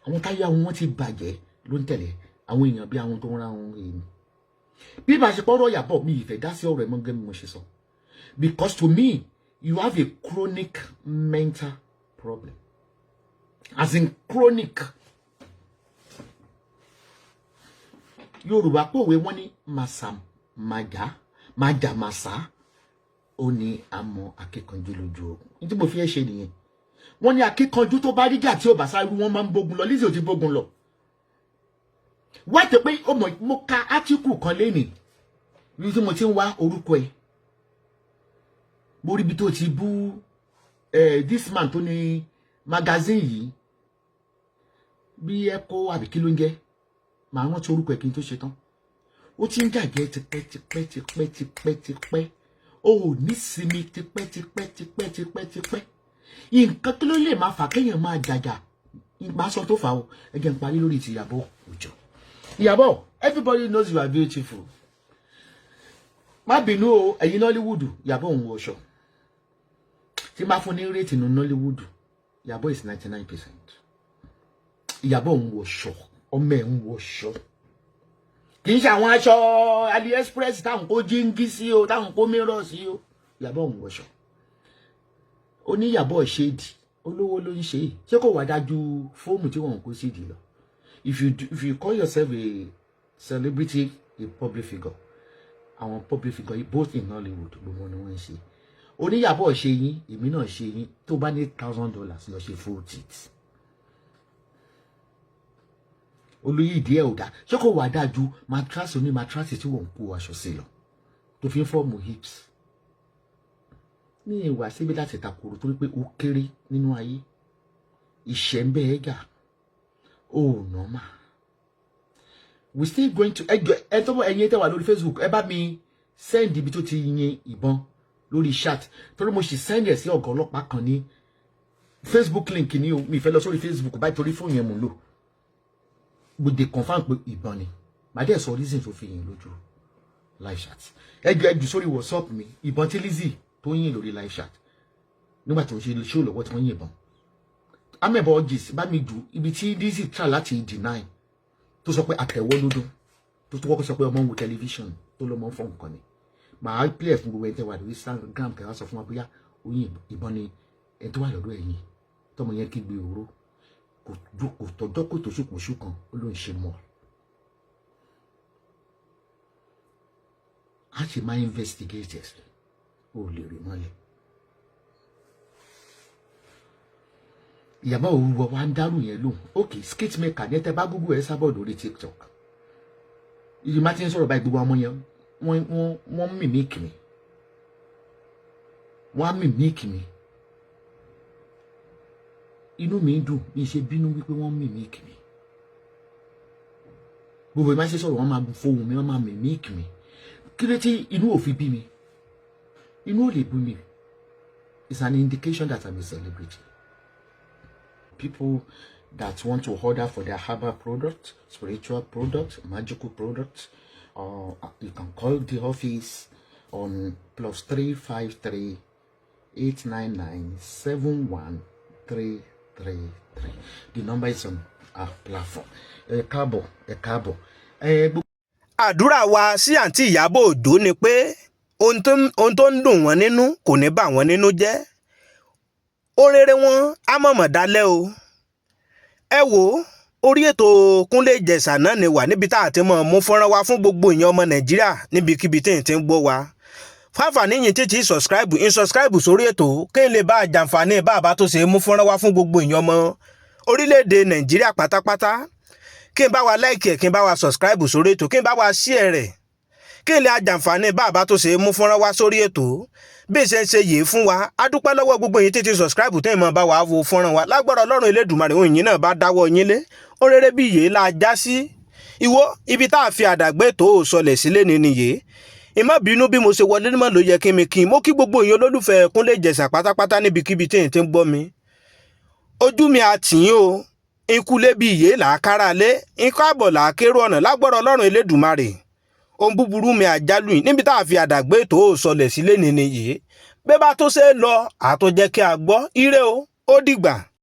Àwọn táyà wọn ti bàjẹ́ ló ń tẹ̀lé àwọn èèyàn bí àwọn tó ń ra ohun èèyàn. Bí bá ṣe pọ́rọ̀ Ìyábọ̀ mi ìfẹ́ dá sí ọ̀rọ̀ ẹ̀ mọ́ gẹ́gẹ́ bí mo ṣe sọ. Because to me, you have a chronic mental problem. As in chronic. Yorùbá pòwe wọ́n ní màsà màjà màjà màsà ó ní àmọ́ akíkanjú lójú ogun. Ní tí mo fi ẹ́ ṣe nìyẹn. Wọ́n ní akíkanjú tó bá ríjà tí ó bá sáré wọ́n máa ń bógun lọ. Lizzy ò ti bógun lọ. Wá tẹ pé mo ka átíkù kan lénìí bí tí mo ti ń wá orúkọ ẹ̀. Mo rí bí tó ti bú this man tó ní magazine yìí bí Echo àbí kí ló ń jẹ́ màá rántí orúkọ ẹ̀ kí n tó ṣe tán. Ó ti ń jàjẹ́ tipẹ́ ó ò ní sinmi tipẹ́. Nǹkan kí ló lè máa fà kéèyàn máa jàjà máa sọ tó fà ó ẹgẹ́ ń parí lórí ti Iyabo Ojo. Iyabo, everybody knows you are beautiful. Má bínú o, ẹ̀yin Nollywood, Iyabo Ohun wọṣọ. Tí máa fún ní rate nínú Nollywood, Iyabo is 99%. Iyabo Ohun wọṣọ, ọmọ ẹ̀ ń wọṣọ. Kì í ṣe àwọn aṣọ AliExpress táwọn kó jíngí sí o, táwọn kó mirror sí o. Iyabo Ohun wọṣọ. Ó ní Iyabo ṣéèdì, olówó ló ń ṣe. Ṣé kò wá dájú fóòmù tí wọ́n kó sídìí lọ? If you call yourself a celebrity, a public figure, àwọn public figure both in Hollywood, gbogbo ni wọ́n ń ṣe. Ó ní Iyabo ṣe yín, èmi náà ṣe yín, tó bá ní $1,000 lọ ṣe full teeth. Olóyè ìdí ẹ̀ ò dá. Ṣé kò wá dájú mattress oní mattress tí wọ́n kó aṣọ sí lọ tó fi ń fọ́ọ̀mù hips? Ní ìwà síbi láti takòrò torí pé ó kéré nínú ayé. Ìṣẹ́ ń bẹ́ ẹ gà. Oh, normal. We still going to ẹ tó ẹ̀yin tẹ́ wà lórí Facebook ẹ bá mi send ibi tó ti yin ìbọn lórí chat torí mo sì send ẹ sí ọ̀gá ọlọ́pàá kan ní Facebook link ni o mi fẹ́ lọ sórí Facebook báyìí torí fóònù yẹn mo lò mo dey confirm pé ìbọn ni màá dẹ̀ sọ reason tó fi yin lójú live chat ẹ jù sórí WhatsApp mi ìbọn tí Lizzy tó yin lórí live chat nígbà tí mo ṣe show lọ́wọ́ tí wọ́n yin ìbọn amẹ́bọ̀ ọjìs bá mi dù ibi tí Lizzy try láti deny tó sọ pé àtẹ̀wọ́ lódún tó wọ́pọ̀ sọ pé ọmọ ń wo tẹlifíṣàn tó lọ́mọ ń fọ́ nǹkan ni màá play fún gbogbo ẹni tẹ́ wà lórí Instagram kẹwàá sọ fún wa bóyá oyin ìbọn ni ẹni tó wà lọ́dọ̀ ẹ̀yìn tọmọ yẹn kígbe òró kò tọjọ́ kò tó ṣùkùnṣù kan ó ló ń ṣe mọ́ a ṣe máa investigate ẹ̀ ó lè rí mọ́lẹ̀. Iyabo Ojo wa ń dárú yẹn lóhùn okay skit maker ní tẹ́ bá Google ẹ sábọ̀ lórí TikTok ìdí má ti ń sọ̀rọ̀ báyìí gbogbo ọmọ yẹn wọ́n mimic mi inú mi dùn ní ṣe bínú wípé wọ́n mimic mi gbogbo ìmá ṣe sọ̀rọ̀ wọ́n máa fohùn mi wọ́n máa mimic mi kí ló tí inú ò fi bí mi inú ò lè bú mi it's an indication that I'm a celebrity. People that want to order for their herbal product, spiritual product, magical product, you can call the office on +353 899 71333. The number is on our platform. Ẹ káàbọ̀. Àdúrà wa sí àǹtí Iyabo Ojo ni pé ohun tó ń dùn wọ́n nínú kò ní bà wọ́n nínú jẹ́. Orere wọn á mọ̀mọ̀ dálẹ́ o. Ẹ wò orí ètò Kúnlé Ìjẹ̀ṣà náà ni wà níbi tá a ti mọ̀ mú fọ́nrán wa fún gbogbo èèyàn ọmọ Nàìjíríà níbikíbi tí n ti ń gbọ́ wa. Fáfàní yìí títí subscribe sórí ètò kí n lè bá àjàǹfààní bàbá tó ṣe mú fọ́nrán wa fún gbogbo èèyàn ọmọ orílẹ̀-èdè Nàìjíríà pátápátá. Kí n bá wa like ẹ̀ kí n bá wa subscribe sórí ètò kí n bá wa share rẹ̀ kí n lè àjàǹfààní bàbá tó ṣe mú fọ́nrán wa sórí ètò. Bí ṣe ń ṣe yìí fún wa a dúpẹ́ lọ́wọ́ gbogbo yín títí subscribe tẹ́ ìmọ̀ bá wa wo fọ́nrán wa lágbára Ọlọ́run Elédùmarè òun yín náà bá dáwọ́ yín lé orere bí yìí la já sí ìwọ ibi tá a fi àdàgbé tó sọlẹ̀ sílé ni nìyé ìmọ̀ bínú bí mo ṣe wọlé nímọ̀ ló yẹ kí mo kí gbogbo yín olólùfẹ́ Kúnlé Ìjẹ̀ṣà pátápátá níbikíbi tí n ti ń gbọ́ mi ojú mi àtìyín o ikú lé bí yìí là á kára lé ikú àbọ̀ là á kérò ọ̀nà lágbára Ọlọ́run Elédùmarè ohun búburú mi àjálù yìí níbi tá a fi àdàgbé tó sọlẹ̀ sílé ni nìyé bẹ́ẹ̀ bá tó ṣe lọ àtúnjẹ́ kí a gbọ́ ire o ó dìgbà.